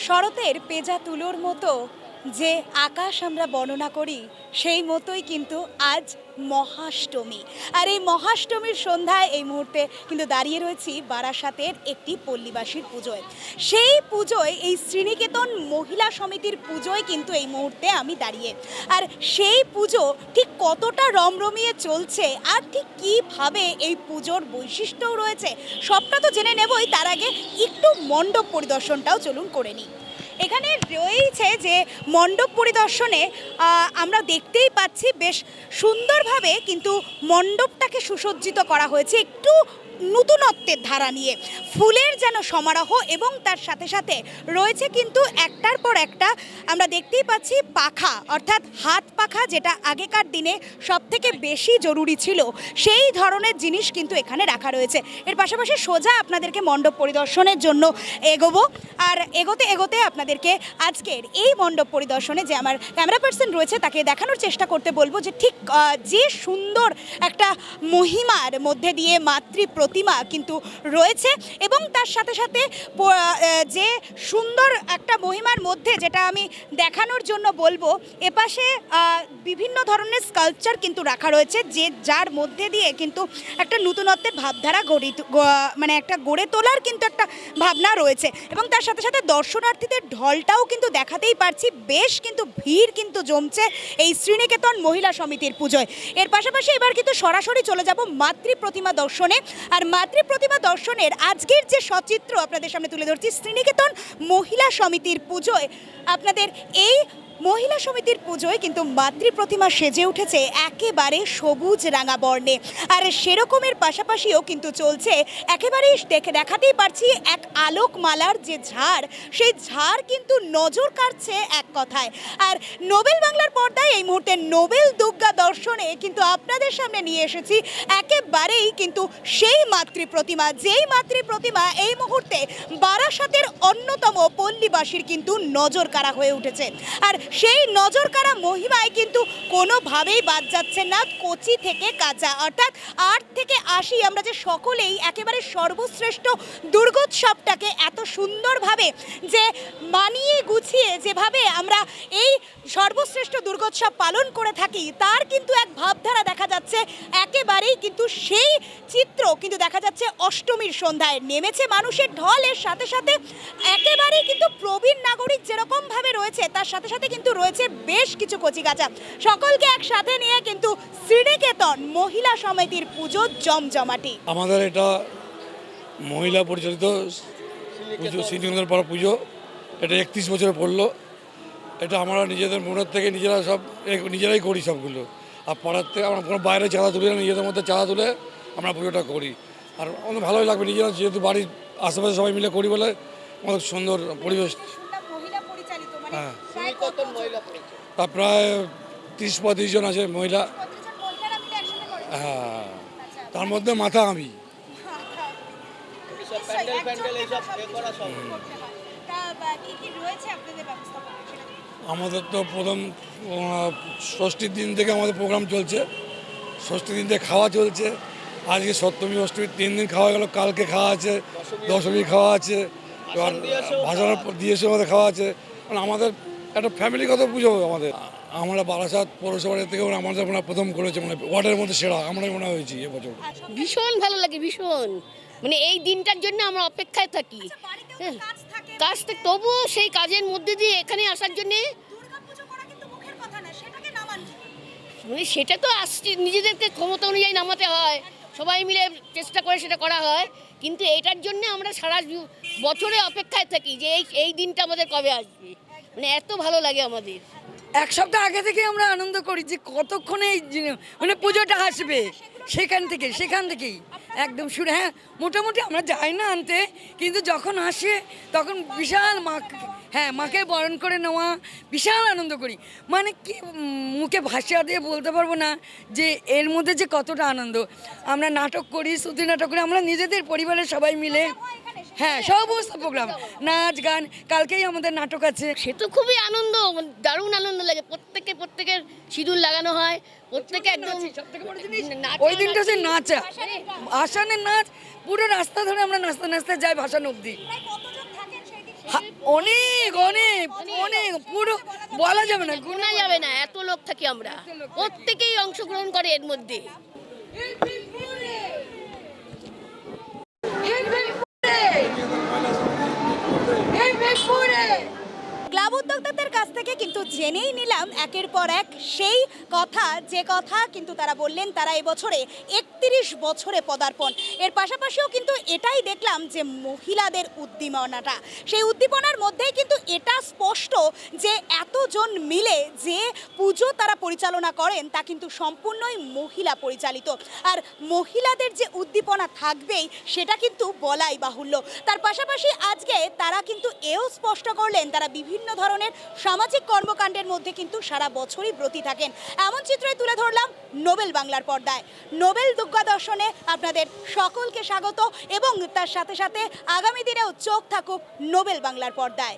শরতের পেঁজা তুলোর মতো যে আকাশ আমরা বর্ণনা করি, সেই মতোই কিন্তু আজ মহাষ্টমী। আর এই মহাষ্টমীর সন্ধ্যায় এই মুহূর্তে কিন্তু দাঁড়িয়ে রয়েছি বারাসাতের একটি পল্লীবাসীর পুজোয়। সেই পুজোয় এই শ্রীনিকেতন মহিলা সমিতির পুজোয় কিন্তু এই মুহূর্তে আমি দাঁড়িয়ে। আর সেই পুজো ঠিক কতটা রমরমিয়ে চলছে আর ঠিক কীভাবে এই পুজোর বৈশিষ্ট্যও রয়েছে, সবটা তো জেনে নেবই। তার আগে একটু মণ্ডপ পরিদর্শনটাও চলুন করে নিই। এখানে রয়েছে যে মণ্ডপ পরিদর্শনে আমরা দেখতেই পাচ্ছি বেশ সুন্দরভাবে কিন্তু মণ্ডপটাকে সুসজ্জিত করা হয়েছে একটু নতুনত্বের ধারা নিয়ে, ফুলের যেন সমারোহ, এবং তার সাথে সাথে রয়েছে কিন্তু একটার পর একটা আমরা দেখতেই পাচ্ছি পাখা, অর্থাৎ হাত পাখা, যেটা আগেকার দিনে সবথেকে বেশি জরুরি ছিল, সেই ধরনের জিনিস কিন্তু এখানে রাখা রয়েছে। এর পাশাপাশি সোজা আপনাদেরকে মণ্ডপ পরিদর্শনের জন্য এগোবো। আর এগোতে এগোতে আপনাদেরকে আজকের এই মণ্ডপ পরিদর্শনে যে আমার ক্যামেরা পার্সন রয়েছে তাকে দেখানোর চেষ্টা করতে বলবো যে ঠিক যে সুন্দর একটা মহিমার মধ্যে দিয়ে মাতৃ প্রতিমা কিন্তু রয়েছে, এবং তার সাথে সাথে যে সুন্দর একটা মহিমার মধ্যে যেটা আমি দেখানোর জন্য বলবো, এপাশে বিভিন্ন ধরনের স্কাল্পচার কিন্তু রাখা রয়েছে, যে যার মধ্যে দিয়ে কিন্তু একটা নতুনত্বের ভাবধারা মানে একটা গড়ে তোলার কিন্তু একটা ভাবনা রয়েছে। এবং তার সাথে সাথে দর্শনার্থীদের ঢলটাও কিন্তু দেখাতেই পারছি, বেশ কিন্তু ভিড় কিন্তু জমছে এই শ্রীনিকেতন মহিলা সমিতির পুজোয়। এর পাশাপাশি এবার কিন্তু সরাসরি চলে যাব মাতৃ প্রতিমা দর্শনে। আর মাতৃ প্রতিমা দর্শনের আজকের যে সচিত্র আপনাদের সামনে তুলে ধরছি, শ্রীনিকেতন মহিলা সমিতির পুজোয় আপনাদের এই মহিলা সমিতির পুজোয় কিন্তু মাতৃ প্রতিমা সেজে উঠেছে একেবারে সবুজ রাঙা বর্ণে। আর সেরকমের পাশাপাশিও কিন্তু চলছে একেবারেই দেখাতেই পারছি এক আলোকমালার যে ঝাড়, সেই ঝাড় কিন্তু নজর কাড়ছে এক কথায়। আর নোবেল বাংলার পর্দায় এই মুহূর্তে নোবেল দুর্গা দর্শনে কিন্তু আপনাদের সামনে নিয়ে এসেছি একেবারেই কিন্তু সেই মাতৃ প্রতিমা, যেই মাতৃ প্রতিমা এই মুহূর্তে বারাসাতের অন্যতম পল্লীবাসীর কিন্তু নজর কাড়া হয়ে উঠেছে। আর সেই নজর কাড়া মহিমায় কিন্তু কোনোভাবেই বাদ যাচ্ছে না কচি থেকে কাঁচা, অর্থাৎ ৮ থেকে ৮০ আমরা যে সকলেই একেবারে সর্বশ্রেষ্ঠ দুর্গোৎসবটাকে এত সুন্দরভাবে যে মানিয়ে গুছিয়ে যেভাবে আমরা এই সর্বশ্রেষ্ঠ দুর্গোৎসব পালন করে থাকি, তার কিন্তু এক ভাবধারা দেখা যাচ্ছে একেবারেই কিন্তু সেই চিত্র কিন্তু দেখা যাচ্ছে অষ্টমীর সন্ধ্যায়। নেমেছে মানুষের ঢল, এর সাথে সাথে একেবারেই কিন্তু প্রবীণ নাগরিক যেরকমভাবে রয়েছে, তার সাথে সাথে কিন্তু রয়েছে বেশ কিছু কচিকাঁচা, সকলকে একসাথে নিয়ে কিন্তু শ্রীনিকেতন মহিলা সমিতির পুজো জমজমাটি। আমাদের এটা মহিলা পরিচালিত পুজো, শ্রীনিকেতন পাড়া পুজো, এটা 31 বছরে পড়লো। এটা আমরা নিজেদের মনের থেকে নিজেরাই করি সবগুলো। আর পাড়ার থেকে আমরা কোনো বাইরে চাঁদা তুলি না, নিজেদের মধ্যে চাঁদা তুলে আমরা পুজোটা করি। আর আমাদের ভালোই লাগবে, নিজেরা যেহেতু বাড়ির আশেপাশে সবাই মিলে করি বলে আমাদের সুন্দর পরিবেশ। হ্যাঁ, তা প্রায় 30-35 জন আছে মহিলা। হ্যাঁ, তার মধ্যে মাথা আমি। আমাদের তো প্রথম ষষ্ঠীর দিন থেকে আমাদের প্রোগ্রাম চলছে, ষষ্ঠীর দিন থেকে খাওয়া চলছে। আজকে সপ্তমী অষ্টমী 3 দিন খাওয়া গেল, কালকে খাওয়া আছে, দশমী খাওয়া আছে, এবার ভাসানোর দিয়ে আমাদের খাওয়া আছে। মানে আমাদের একটা ফ্যামিলিগত পুজো আমাদের। আমরা বারাসাত পৌরসভার থেকে আমাদের প্রথম করেছে, মানে ওয়ার্ডের মধ্যে সেরা আমরাই মনে হয়েছি এবছর। ভীষণ ভালো লাগে, ভীষণ, মানে এই দিনটার জন্য আমরা অপেক্ষায় থাকি। কাজ থাকে, তবুও সেই কাজের মধ্যে দিয়ে এখানে আসার জন্যে, মানে সেটা তো আসছে, নিজেদেরকে ক্ষমতা অনুযায়ী নামাতে হয়, সবাই মিলে চেষ্টা করে সেটা করা হয়। কিন্তু এটার জন্য আমরা সারা বছরে অপেক্ষায় থাকি যে এই দিনটা আমাদের কবে আসবে, মানে এত ভালো লাগে আমাদের। এক সপ্তাহ আগে থেকে আমরা আনন্দ করি যে কতক্ষণে এই মানে পুজোটা আসবে, সেখান থেকেই একদম শুরু। হ্যাঁ, মোটামুটি আমরা যাই না আনতে, কিন্তু যখন আসে তখন বিশাল মাকে বরণ করে নেওয়া, বিশাল আনন্দ করি। মানে কি মুখে ভাষা দিয়ে বলতে পারবো না যে এর মধ্যে যে কতটা আনন্দ। আমরা নাটক করি, শ্রুতি নাটক করি, আমরা নিজেদের পরিবারের সবাই মিলে। হ্যাঁ সমস্ত প্রোগ্রাম, নাচ গান, কালকেই আমাদের নাটক আছে। সে তো খুবই আনন্দ, দারুণ আনন্দ লাগে। প্রত্যেকের সিঁদুর লাগানো হয়, প্রত্যেকে একদম নাচা ওই দিনটা হচ্ছে নাচি। নাচা, ভাসানের নাচ, পুরো রাস্তা ধরে আমরা নাচতে নাচতে যাই ভাসান অবধি। অনেক অনেক অনেক, পুরো বলা যাবে না, গোনা যাবে না, এত লোক থাকি আমরা, প্রত্যেকেই অংশগ্রহণ করে এর মধ্যে। ক্লাব উদ্যোক্তাদের কাছ থেকে কিন্তু জেনেই নিলাম একের পর এক সেই কথা, যে কথা কিন্তু তারা বললেন তারা এবছরে 31 বছরে পদার্পণ। এর পাশাপাশিও কিন্তু এটাই দেখলাম যে মহিলাদের উদ্দীপনাটা, সেই উদ্দীপনার মধ্যেই কিন্তু এটা স্পষ্ট যে এতজন মিলে যে পুজো তারা পরিচালনা করেন তা কিন্তু সম্পূর্ণই মহিলা পরিচালিত। আর মহিলাদের যে উদ্দীপনা থাকবেই সেটা কিন্তু বলাই বাহুল্য। তার পাশাপাশি আজকে তারা কিন্তু এও স্পষ্ট করলেন তারা বিভিন্ন ধরনের সামাজিক কর্মকাণ্ডের মধ্যে কিন্তু সারা বছরই ব্রতী থাকেন। এমন চিত্রই তুলে ধরলাম নোবেল বাংলার পর্দায়। নোবেল দুর্গা দর্শনে আপনাদের সকলকে স্বাগত এবং তার সাথে সাথে আগামী দিনেও চোখ থাকুক নোবেল বাংলার পর্দায়।